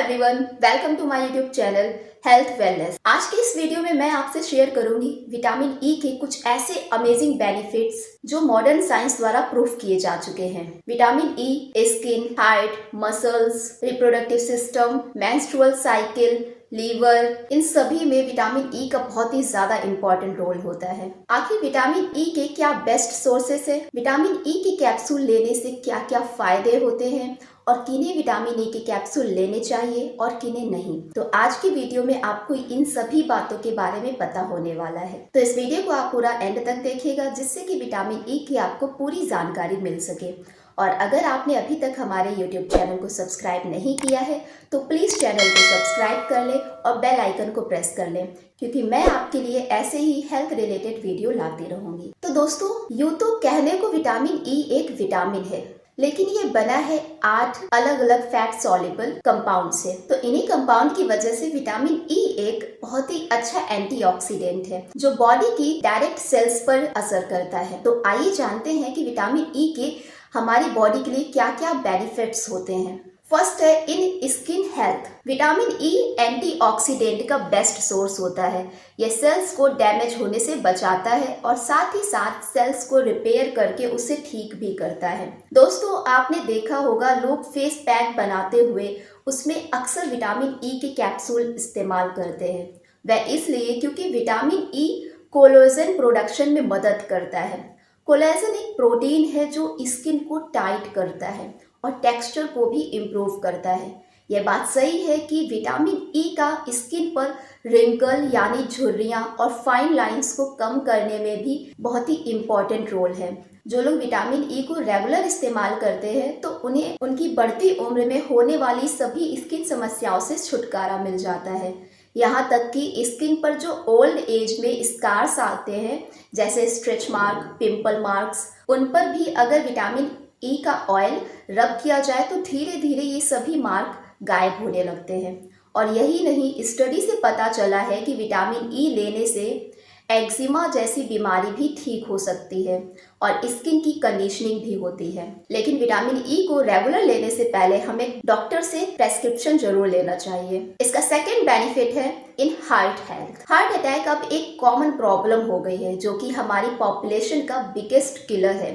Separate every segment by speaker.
Speaker 1: Everyone, welcome to my YouTube channel health wellness. आज के इस वीडियो में मैं आपसे शेयर करूंगी विटामिन ई के कुछ ऐसे अमेजिंग बेनिफिट्स जो मॉडर्न साइंस द्वारा प्रूफ किए जा चुके हैं। Vitamin E skin, heart, muscles, reproductive system, menstrual cycle, liver, इन सभी में विटामिन ई का बहुत ही ज्यादा इंपॉर्टेंट रोल होता है। आखिर विटामिन ई के क्या बेस्ट सोर्सेस है, विटामिन ई के कैप्सूल लेने से क्या क्या फायदे होते हैं और किन्हें विटामिन ई के कैप्सूल लेने चाहिए और किन्हें नहीं, तो आज की वीडियो में आपको इन सभी बातों के बारे में पता होने वाला है। तो इस वीडियो को आप पूरा एंड तक देखिएगा जिससे कि विटामिन ई की आपको पूरी जानकारी मिल सके। और अगर आपने अभी तक हमारे YouTube चैनल को सब्सक्राइब नहीं किया है तो प्लीज़ चैनल को सब्सक्राइब कर लें और बेल आइकन को प्रेस कर लें, क्योंकि मैं आपके लिए ऐसे ही हेल्थ रिलेटेड वीडियो लाती रहूंगी। तो दोस्तों, यूँ तो कहने को विटामिन ई एक विटामिन है, लेकिन ये बना है 8 अलग अलग फैट सॉल्युबल कंपाउंड से। तो इन्हीं कंपाउंड की वजह से विटामिन ई एक बहुत ही अच्छा एंटीऑक्सीडेंट है जो बॉडी की डायरेक्ट सेल्स पर असर करता है। तो आइए जानते हैं कि विटामिन ई के हमारी बॉडी के लिए क्या क्या बेनिफिट्स होते हैं। फर्स्ट है इन skin health. Vitamin E antioxidant का बेस्ट सोर्स होता है। यह सेल्स को डैमेज होने से बचाता है और साथ ही साथ सेल्स को रिपेयर करके उसे ठीक भी करता है। दोस्तों, आपने देखा होगा लोग फेस पैक बनाते हुए उसमें अक्सर विटामिन ई के कैप्सूल इस्तेमाल करते हैं। वह इसलिए क्योंकि विटामिन ई कोलेजन प्रोडक्शन में मदद करता है। कोलेजन एक प्रोटीन है जो स्किन को टाइट करता है और टेक्सचर को भी इम्प्रूव करता है। यह बात सही है कि विटामिन ई का स्किन पर रिंकल यानी झुर्रियाँ और फाइन लाइंस को कम करने में भी बहुत ही इम्पॉर्टेंट रोल है। जो लोग विटामिन ई को रेगुलर इस्तेमाल करते हैं तो उन्हें उनकी बढ़ती उम्र में होने वाली सभी स्किन समस्याओं से छुटकारा मिल जाता है। यहाँ तक कि स्किन पर जो ओल्ड एज में स्कार्स आते हैं जैसे स्ट्रेच मार्क, पिंपल मार्क्स, उन पर भी अगर विटामिन ई का ऑयल रब किया जाए तो धीरे धीरे ये सभी मार्क गायब होने लगते हैं। और यही नहीं, स्टडी से पता चला है कि विटामिन ई लेने से एक्जिमा जैसी बीमारी भी ठीक हो सकती है और स्किन की कंडीशनिंग भी होती है। लेकिन विटामिन ई को रेगुलर लेने से पहले हमें डॉक्टर से प्रेस्क्रिप्शन जरूर लेना चाहिए। इसका सेकंड बेनिफिट है in heart health. Heart attack अब एक कॉमन प्रॉब्लम हो गई है जो कि हमारी पॉपुलेशन का बिगेस्ट किलर है।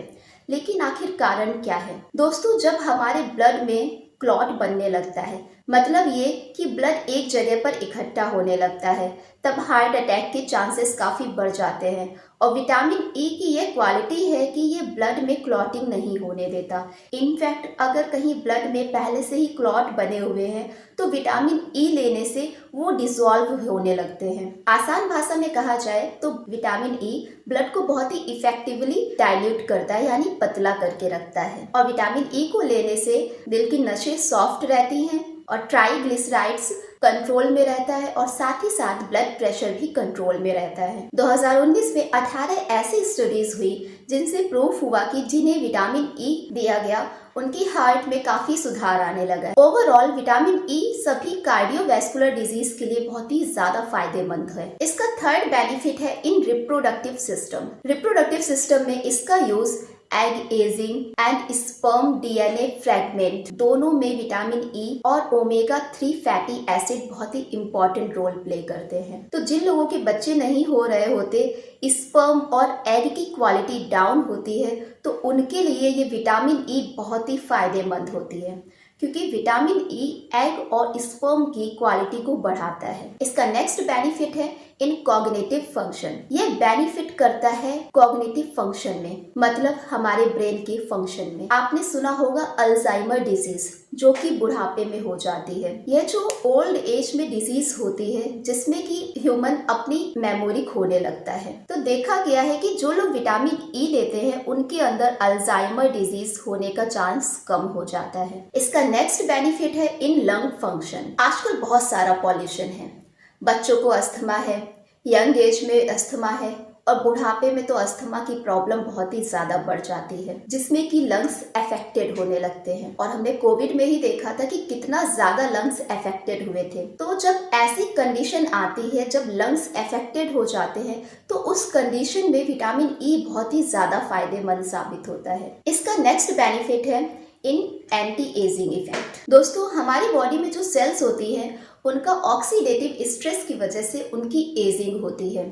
Speaker 1: लेकिन आखिर कारण क्या है? दोस्तों, जब हमारे ब्लड में क्लॉट बनने लगता है, मतलब ये कि ब्लड एक जगह पर इकट्ठा होने लगता है, तब हार्ट अटैक के चांसेस काफ़ी बढ़ जाते हैं। और विटामिन ई की ये क्वालिटी है कि ये ब्लड में क्लॉटिंग नहीं होने देता। इनफैक्ट अगर कहीं ब्लड में पहले से ही क्लॉट बने हुए हैं तो विटामिन ई लेने से वो डिसॉल्व होने लगते हैं। आसान भाषा में कहा जाए तो विटामिन ई ब्लड को बहुत ही इफेक्टिवली डाइल्यूट करता है, यानी पतला करके रखता है। और विटामिन ई को लेने से दिल की नसें सॉफ्ट रहती हैं और ट्राइग्लिसराइड्स कंट्रोल में रहता है और साथ ही साथ ब्लड प्रेशर भी कंट्रोल में रहता है। 2019 में 18 ऐसी स्टडीज हुई जिनसे प्रूफ हुआ कि जिन्हें विटामिन ई दिया गया उनकी हार्ट में काफी सुधार आने लगा। ओवरऑल विटामिन ई सभी कार्डियोवैस्कुलर डिजीज के लिए बहुत ही ज्यादा फायदेमंद है। इसका थर्ड बेनिफिट है इन रिप्रोडक्टिव सिस्टम। रिप्रोडक्टिव सिस्टम में इसका use egg ageing and sperm DNA fragment दोनों में विटामिन ई और ओमेगा 3 फैटी एसिड बहुत ही इंपॉर्टेंट रोल प्ले करते हैं। तो जिन लोगों के बच्चे नहीं हो रहे होते, स्पर्म और एग की क्वालिटी डाउन होती है, तो उनके लिए ये विटामिन ई बहुत ही फायदेमंद होती है, क्योंकि विटामिन ई एग और स्पर्म की क्वालिटी को बढ़ाता है। इसका नेक्स्ट बेनिफिट है इन कॉग्निटिव फंक्शन। ये बेनिफिट करता है कॉग्निटिव फंक्शन में, मतलब हमारे ब्रेन के फंक्शन में। आपने सुना होगा अल्जाइमर डिजीज जो कि बुढ़ापे में हो जाती है। यह जो ओल्ड एज में डिजीज होती है जिसमें कि ह्यूमन अपनी मेमोरी खोने लगता है। तो देखा गया है कि जो लोग विटामिन ई लेते हैं उनके अंदर अल्जाइमर डिजीज होने का चांस कम हो जाता है। इसका नेक्स्ट बेनिफिट है इन लंग फंक्शन। आजकल बहुत सारा पॉल्यूशन है, बच्चों को अस्थमा है, यंग एज में अस्थमा है और बुढ़ापे में तो अस्थमा की प्रॉब्लम बहुत ही ज्यादा बढ़ जाती है जिसमें कि लंग्स अफेक्टेड होने लगते हैं। और हमने कोविड में ही देखा था कि कितना ज्यादा लंग्स अफेक्टेड हुए थे। तो जब ऐसी कंडीशन आती है, जब लंग्स अफेक्टेड हो जाते हैं, तो उस कंडीशन में विटामिन ई बहुत ही ज्यादा फायदेमंद साबित होता है। इसका नेक्स्ट बेनिफिट है इन एंटी एजिंग इफेक्ट। दोस्तों, हमारी बॉडी में जो सेल्स होती हैं उनका ऑक्सीडेटिव स्ट्रेस की वजह से उनकी एजिंग होती है।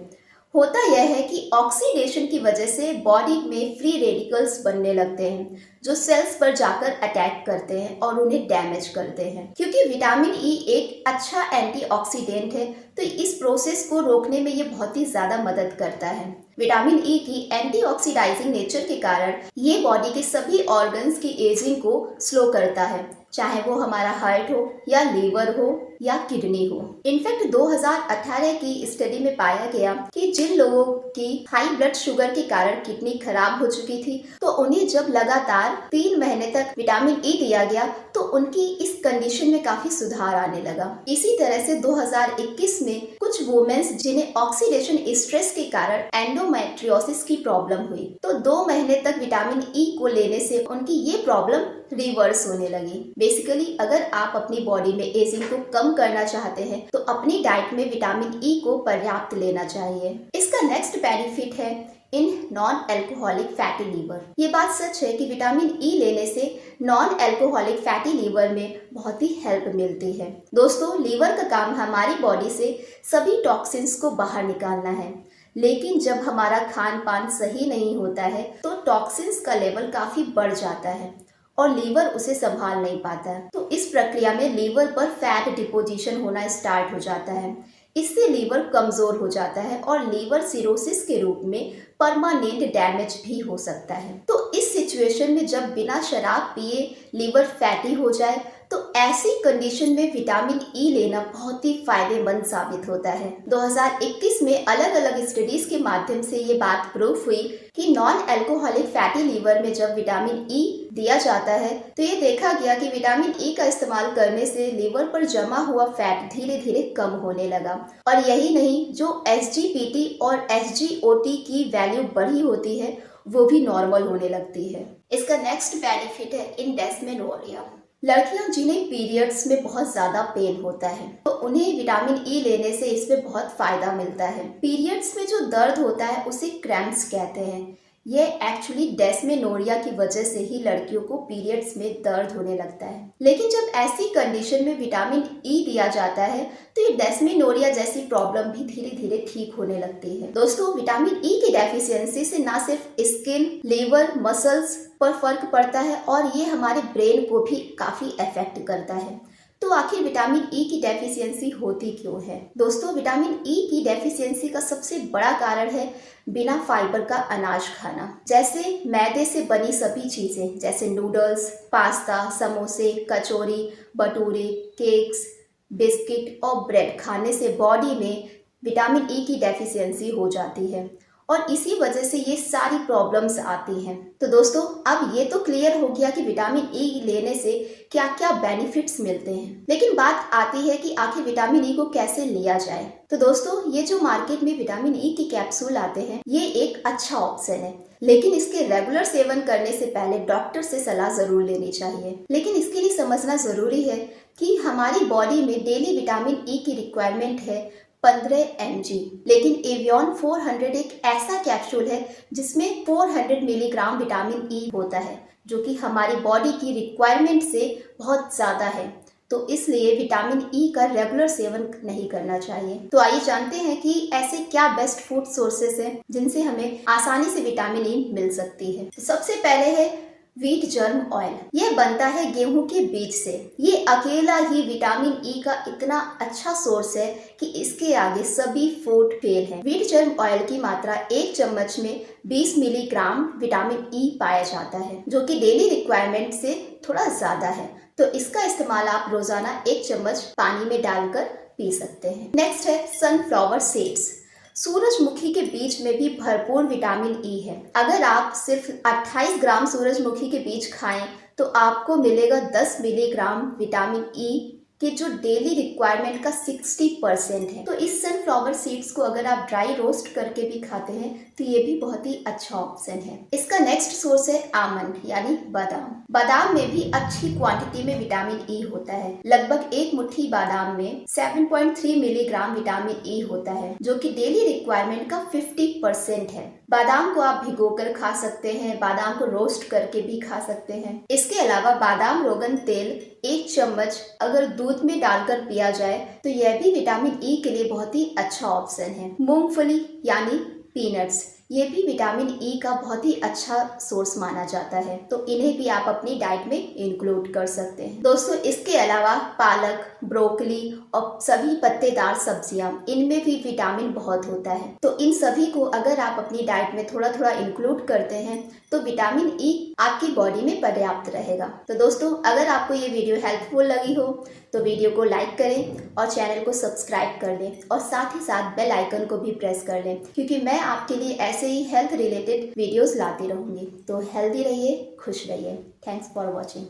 Speaker 1: होता यह है कि ऑक्सीडेशन की वजह से बॉडी में फ्री रेडिकल्स बनने लगते हैं जो सेल्स पर जाकर अटैक करते हैं और उन्हें डैमेज करते हैं। क्योंकि विटामिन ई एक अच्छा एंटीऑक्सीडेंट है तो इस प्रोसेस को रोकने में ये बहुत ही ज्यादा मदद करता है। विटामिन ई की एंटीऑक्सीडाइजिंग नेचर के कारण ये बॉडी के सभी ऑर्गन्स की एजिंग को स्लो करता है, चाहे वो हमारा हार्ट हो या लीवर हो या किडनी हो। इनफैक्ट 2018 की स्टडी में पाया गया कि जिन लोगों की हाई ब्लड शुगर के कारण किडनी खराब हो चुकी थी तो उन्हें जब लगातार 3 महीने तक विटामिन ई दिया गया तो उनकी इस कंडीशन में काफी सुधार आने लगा। इसी तरह से 2021 में कुछ वुमेन्स जिन्हें ऑक्सीडेशन स्ट्रेस के कारण एंडोमेट्रियोसिस की प्रॉब्लम हुई तो 2 महीने तक विटामिन ई को लेने से उनकी ये प्रॉब्लम रिवर्स होने लगी। बेसिकली अगर आप अपनी बॉडी में एजिंग को कम करना चाहते हैं तो अपनी डाइट में विटामिन ई को पर्याप्त लेना चाहिए। इसका नेक्स्ट बेनिफिट है in non alcoholic fatty liver. ये बात सच है कि विटामिन ई लेने से नॉन एल्कोहलिक फैटी लीवर में बहुत ही हेल्प मिलती है। दोस्तों, लीवर का काम हमारी बॉडी से सभी टॉक्सिन्स को बाहर निकालना है, लेकिन जब हमारा खान पान सही नहीं होता है तो टॉक्सिन्स का लेवल काफी बढ़ जाता है और लीवर उसे संभाल नहीं पाता है। तो इस प्रक्रिया में लीवर पर फैट डिपोजिशन होना स्टार्ट हो जाता है। इससे लीवर कमजोर हो जाता है और लीवर सिरोसिस के रूप में परमानेंट डैमेज भी हो सकता है। तो इस सिचुएशन में जब बिना शराब पिए लीवर फैटी हो जाए तो ऐसी कंडीशन में विटामिन ई लेना बहुत ही फायदेमंद साबित होता है। 2021 में अलग अलग स्टडीज के माध्यम से ये बात प्रूफ हुई कि नॉन एल्कोहलिक फैटी लीवर में जब विटामिन ई दिया जाता है तो ये देखा गया कि विटामिन ई का इस्तेमाल करने से लीवर पर जमा हुआ फैट धीरे धीरे कम होने लगा। और यही नहीं, जो एसजीपीटी और एसजीओटी की वैल्यू बढ़ी होती है वो भी नॉर्मल होने लगती है। इसका नेक्स्ट बेनिफिट है इन डिस्मेनोरिया। लड़कियां जिन्हें पीरियड्स में बहुत ज्यादा पेन होता है तो उन्हें विटामिन ई लेने से इसमें बहुत फायदा मिलता है। पीरियड्स में जो दर्द होता है उसे क्रैम्प्स कहते हैं। ये एक्चुअली डिस्मेनोरिया की वजह से ही लड़कियों को पीरियड्स में दर्द होने लगता है। लेकिन जब ऐसी कंडीशन में विटामिन ई दिया जाता है तो ये डिस्मेनोरिया जैसी प्रॉब्लम भी धीरे धीरे ठीक होने लगती है। दोस्तों, विटामिन ई की डेफिशिएंसी से ना सिर्फ स्किन, लिवर, मसल्स पर फर्क पड़ता है और ये हमारे ब्रेन को भी काफी इफेक्ट करता है। तो आखिर विटामिन ई की डेफिशिएंसी होती क्यों है? दोस्तों, विटामिन ई की डेफिशिएंसी का सबसे बड़ा कारण है बिना फाइबर का अनाज खाना। जैसे मैदे से बनी सभी चीजें जैसे नूडल्स, पास्ता, समोसे, कचौरी, भटूरे, केक्स, बिस्किट और ब्रेड खाने से बॉडी में विटामिन ई की डेफिशिएंसी हो जाती है और इसी वजह से ये सारी प्रॉब्लम्स आती हैं। तो दोस्तों, अब ये तो क्लियर हो गया कि विटामिन ई लेने से क्या क्या बेनिफिट्स मिलते हैं, लेकिन बात आती है कि आखिर विटामिन ई को कैसे लिया जाए। तो दोस्तों, ये जो मार्केट में विटामिन ई की कैप्सूल आते हैं ये एक अच्छा ऑप्शन है, लेकिन इसके रेगुलर सेवन करने से पहले डॉक्टर से सलाह जरूर लेनी चाहिए। लेकिन इसके लिए समझना जरूरी है कि हमारी बॉडी में डेली विटामिन ई की रिक्वायरमेंट है 15 mg, लेकिन एवियन 400 एक ऐसा कैप्सूल है जिसमें 400 मिलीग्राम विटामिन ई होता है जो कि हमारी बॉडी की रिक्वायरमेंट से बहुत ज़्यादा है। तो इसलिए विटामिन ई का रेगुलर सेवन नहीं करना चाहिए। तो आइए जानते हैं कि ऐसे क्या बेस्ट फूड सोर्सेस हैं जिनसे हमें आसानी से विटामिन ई मिल सकती है। तो सबसे पहले है व्हीट जर्म ऑयल। यह बनता है गेहूं के बीज से। ये अकेला ही विटामिन ई का इतना अच्छा सोर्स है कि इसके आगे सभी फूड फेल हैं। व्हीट जर्म ऑयल की मात्रा 1 चम्मच में 20 मिलीग्राम विटामिन ई पाया जाता है जो कि डेली रिक्वायरमेंट से थोड़ा ज्यादा है। तो इसका इस्तेमाल आप रोजाना 1 चम्मच पानी में डालकर पी सकते हैं। नेक्स्ट है सनफ्लावर सीड्स। सूरजमुखी के बीज में भी भरपूर विटामिन ई है। अगर आप सिर्फ 28 ग्राम सूरजमुखी के बीज खाएं तो आपको मिलेगा 10 मिलीग्राम विटामिन ई कि जो डेली रिक्वायरमेंट का 60% है। तो इस सनफ्लावर सीड्स को अगर आप ड्राई रोस्ट करके भी खाते हैं तो ये भी बहुत ही अच्छा ऑप्शन है। इसका नेक्स्ट सोर्स है आमंड यानी बादाम। बादाम में भी अच्छी क्वांटिटी में विटामिन ई होता है। लगभग 1 मुट्ठी बादाम में 7.3 मिलीग्राम विटामिन ई होता है जो कि डेली रिक्वायरमेंट का 50% है। बादाम को आप भिगोकर खा सकते हैं, बादाम को रोस्ट करके भी खा सकते हैं। इसके अलावा बादाम रोगन तेल 1 चम्मच अगर दूध में डालकर पिया जाए तो यह भी विटामिन ई के लिए बहुत ही अच्छा ऑप्शन है। मूंगफली यानी पीनट्स, ये भी विटामिन ई का बहुत ही अच्छा सोर्स माना जाता है, तो इन्हें भी आप अपनी डाइट में इंक्लूड कर सकते हैं। दोस्तों, इसके अलावा पालक, ब्रोकली और सभी पत्तेदार सब्जियां, इनमें भी विटामिन बहुत होता है, तो इन सभी को अगर आप अपनी डाइट में थोड़ा थोड़ा इंक्लूड करते हैं तो विटामिन ई आपकी बॉडी में पर्याप्त रहेगा। तो दोस्तों, अगर आपको ये वीडियो हेल्पफुल लगी हो तो वीडियो को लाइक करें और चैनल को सब्सक्राइब कर लें और साथ ही साथ बेल आइकन को भी प्रेस कर लें, क्योंकि मैं आपके लिए ऐसे ही हेल्थ रिलेटेड वीडियोस लाती रहूंगी। तो हेल्दी रहिए, खुश रहिए। Thanks for watching.